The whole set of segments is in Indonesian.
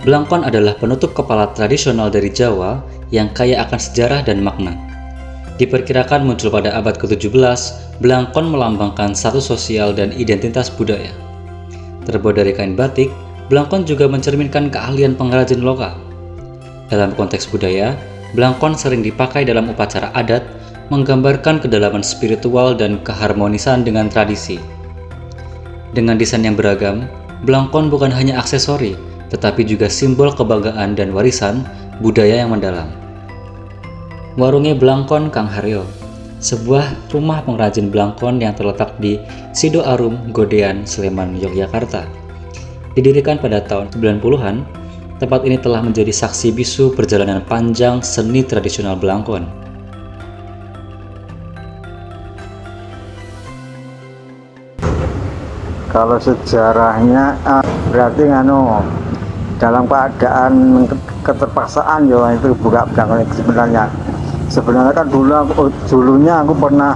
Blangkon adalah penutup kepala tradisional dari Jawa yang kaya akan sejarah dan makna. Diperkirakan muncul pada abad ke-17, blangkon melambangkan status sosial dan identitas budaya. Terbuat dari kain batik, blangkon juga mencerminkan keahlian pengrajin lokal. Dalam konteks budaya, blangkon sering dipakai dalam upacara adat, menggambarkan kedalaman spiritual dan keharmonisan dengan tradisi. Dengan desain yang beragam, blangkon bukan hanya aksesori, tetapi juga simbol kebanggaan dan warisan budaya yang mendalam. Warunge Blangkon Kang Haryo, sebuah rumah pengrajin blangkon yang terletak di Sido Arum, Godean, Sleman, Yogyakarta. Didirikan pada tahun 90-an, tempat ini telah menjadi saksi bisu perjalanan panjang seni tradisional blangkon. Kalau sejarahnya berarti dalam keadaan keterpaksaan ya itu buka blangkon itu sebenarnya kan dulunya aku pernah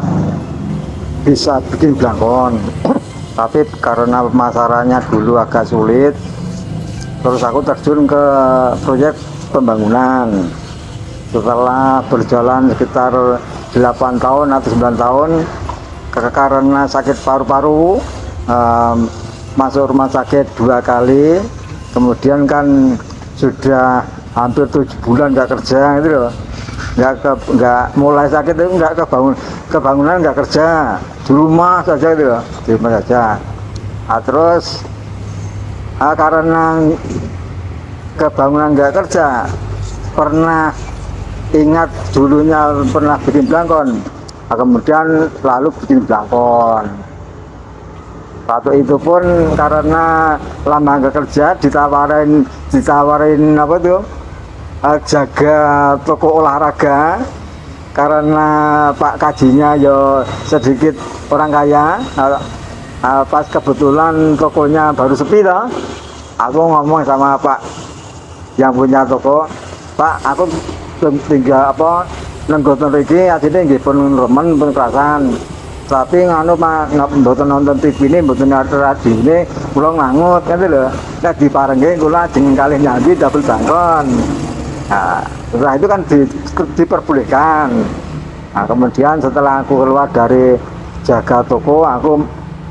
bisa bikin blangkon tapi karena pemasarannya dulu agak sulit, terus aku terjun ke proyek pembangunan. Setelah berjalan sekitar 8 tahun atau 9 tahun karena sakit paru-paru, masuk rumah sakit 2 kali, kemudian kan sudah hampir 7 bulan nggak kerja gitu loh, nggak mulai sakit itu nggak kebangunan nggak kerja, di rumah saja gitu loh, di rumah saja. Terus karena kebangunan nggak kerja, pernah ingat dulunya pernah bikin blangkon, kemudian lalu bikin blangkon. Waktu itu pun karena lama nggak kerja, ditawarin apa tuh, jaga toko olahraga, karena Pak Kajinya ya sedikit orang kaya. Pas kebetulan tokonya baru sepi toh, aku ngomong sama Pak yang punya toko, Pak, aku tinggal nenggoten iki asline nggih pun remen pun kerasan. Tapi mboten nonton TV ini, mboten radio ini, kula ngangut kan lho. Nek diparengke kula jeneng kalih nyanyi double blangkon. Setelah itu kan diperbolehkan. Kemudian setelah aku keluar dari jaga toko, aku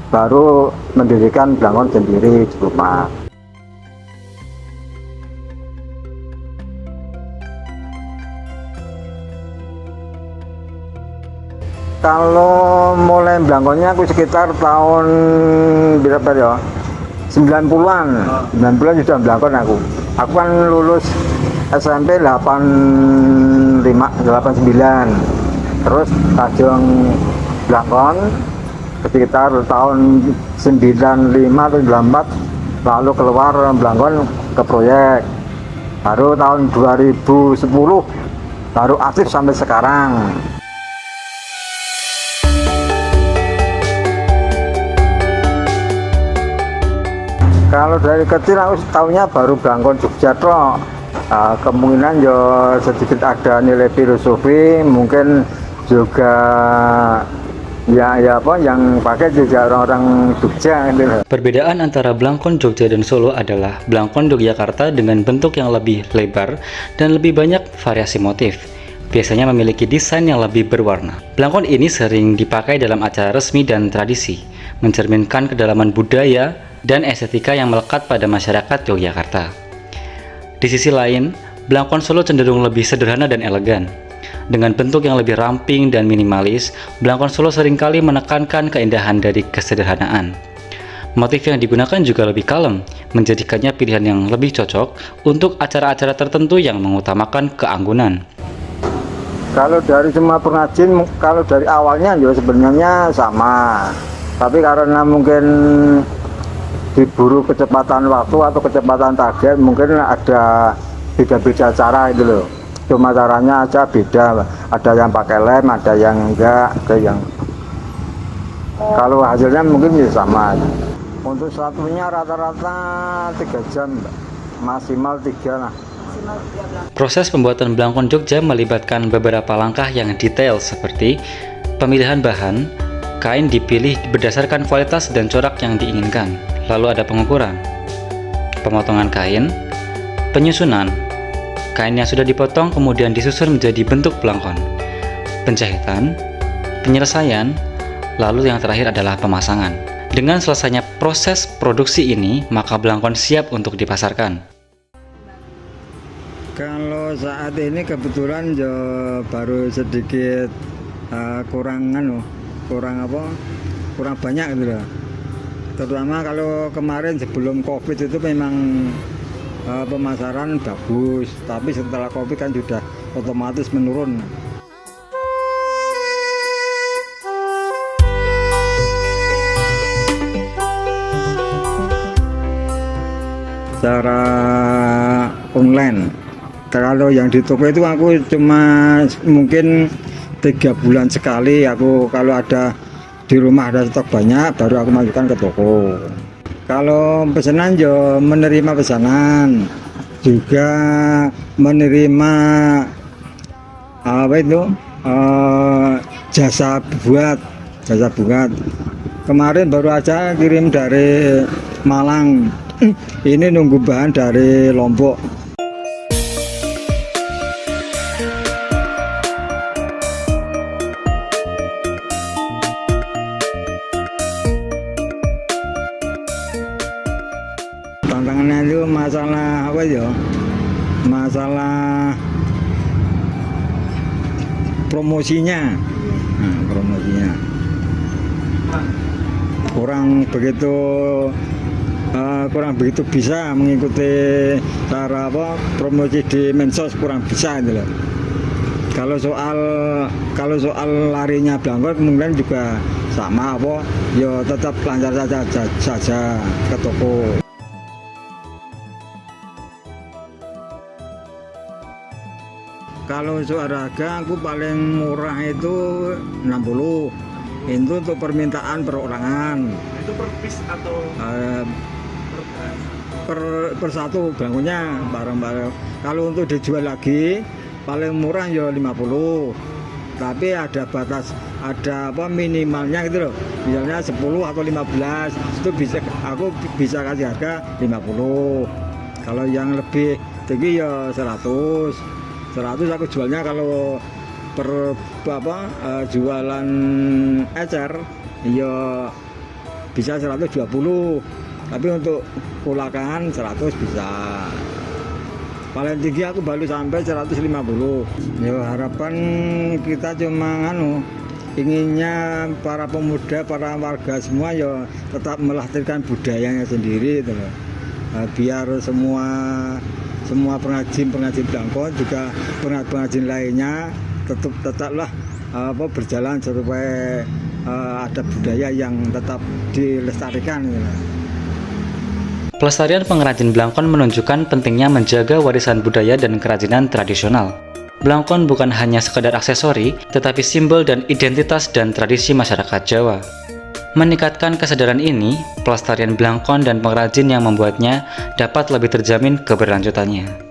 baru mendirikan blangkon sendiri di rumah. Kalau mulai blangkonnya aku sekitar tahun berapa ya? 90-an. 90-an sudah blangkon aku. Aku kan lulus SMP 89. Terus tajung blangkon sekitar tahun 95 atau 94, lalu keluar blangkon ke proyek. Baru tahun 2010 baru aktif sampai sekarang. Kalau dari kecil aku tahunya baru blangkon Jogja toh. Kemungkinan ya sedikit ada nilai filosofi, mungkin juga yang pakai juga orang-orang Jogja gitu. Perbedaan antara blangkon Jogja dan Solo adalah blangkon Yogyakarta dengan bentuk yang lebih lebar dan lebih banyak variasi motif. Biasanya memiliki desain yang lebih berwarna. Blangkon ini sering dipakai dalam acara resmi dan tradisi, mencerminkan kedalaman budaya dan estetika yang melekat pada masyarakat Yogyakarta. Di sisi lain, blangkon Solo cenderung lebih sederhana dan elegan. Dengan bentuk yang lebih ramping dan minimalis, blangkon Solo seringkali menekankan keindahan dari kesederhanaan. Motif yang digunakan juga lebih kalem, menjadikannya pilihan yang lebih cocok untuk acara-acara tertentu yang mengutamakan keanggunan. Kalau dari semua pengrajin, kalau dari awalnya juga sebenarnya sama, tapi karena mungkin diburu kecepatan waktu atau kecepatan target, mungkin ada beda-beda cara itu loh. Cuma caranya aja beda, ada yang pakai lem, ada yang enggak, ada yang kalau hasilnya mungkin ya sama. Untuk satunya rata-rata 3 jam, maksimal 3 lah. Proses pembuatan blangkon Jogja melibatkan beberapa langkah yang detail seperti pemilihan bahan, kain dipilih berdasarkan kualitas dan corak yang diinginkan. Lalu ada pengukuran, pemotongan kain, Penyusunan. Kain yang sudah dipotong kemudian disusun menjadi bentuk belangkon. Penjahitan, penyelesaian, lalu yang terakhir adalah pemasangan. Dengan selesainya proses produksi ini, maka belangkon siap untuk dipasarkan. Kalau saat ini kebetulan baru sedikit kurang banyak gitu loh. Terutama kalau kemarin sebelum COVID itu memang pemasaran bagus, tapi setelah COVID kan sudah otomatis menurun. Secara online, kalau yang di toko itu aku cuma mungkin 3 bulan sekali, aku kalau ada di rumah ada stok banyak baru aku masukkan ke toko. Kalau pesanan menerima pesanan, juga menerima jasa buat. Kemarin baru aja kirim dari Malang, ini nunggu bahan dari Lombok. Tantangannya itu masalah masalah promosinya. Promosinya kurang begitu bisa mengikuti cara promosi di medsos, kurang bisa gitu loh. Kalau soal larinya belangkon kemungkinan juga sama tetap lancar saja ke toko. Kalau soal harga aku paling murah itu 60. Itu untuk permintaan perorangan. Itu per piece atau per satu belangkonnya bareng-bareng. Kalau untuk dijual lagi paling murah 50. Tapi ada batas, minimalnya gitu loh. Misalnya 10 atau 15 itu aku bisa kasih harga 50. Kalau yang lebih tinggi 100 aku jualnya. Kalau jualan ecer bisa 120, tapi untuk kulakan 100 bisa. Paling tinggi aku baru sampai 150. Harapan kita cuma inginnya para pemuda, para warga semua tetap melestarikan budayanya sendiri gitu loh. Biar semua pengrajin belangkon juga pengrajin lainnya tetaplah berjalan supaya ada budaya yang tetap dilestarikan. Pelestarian pengrajin belangkon menunjukkan pentingnya menjaga warisan budaya dan kerajinan tradisional. Belangkon bukan hanya sekedar aksesori, tetapi simbol dan identitas dan tradisi masyarakat Jawa. Meningkatkan kesadaran ini, pelestarian belangkon dan pengrajin yang membuatnya dapat lebih terjamin keberlanjutannya.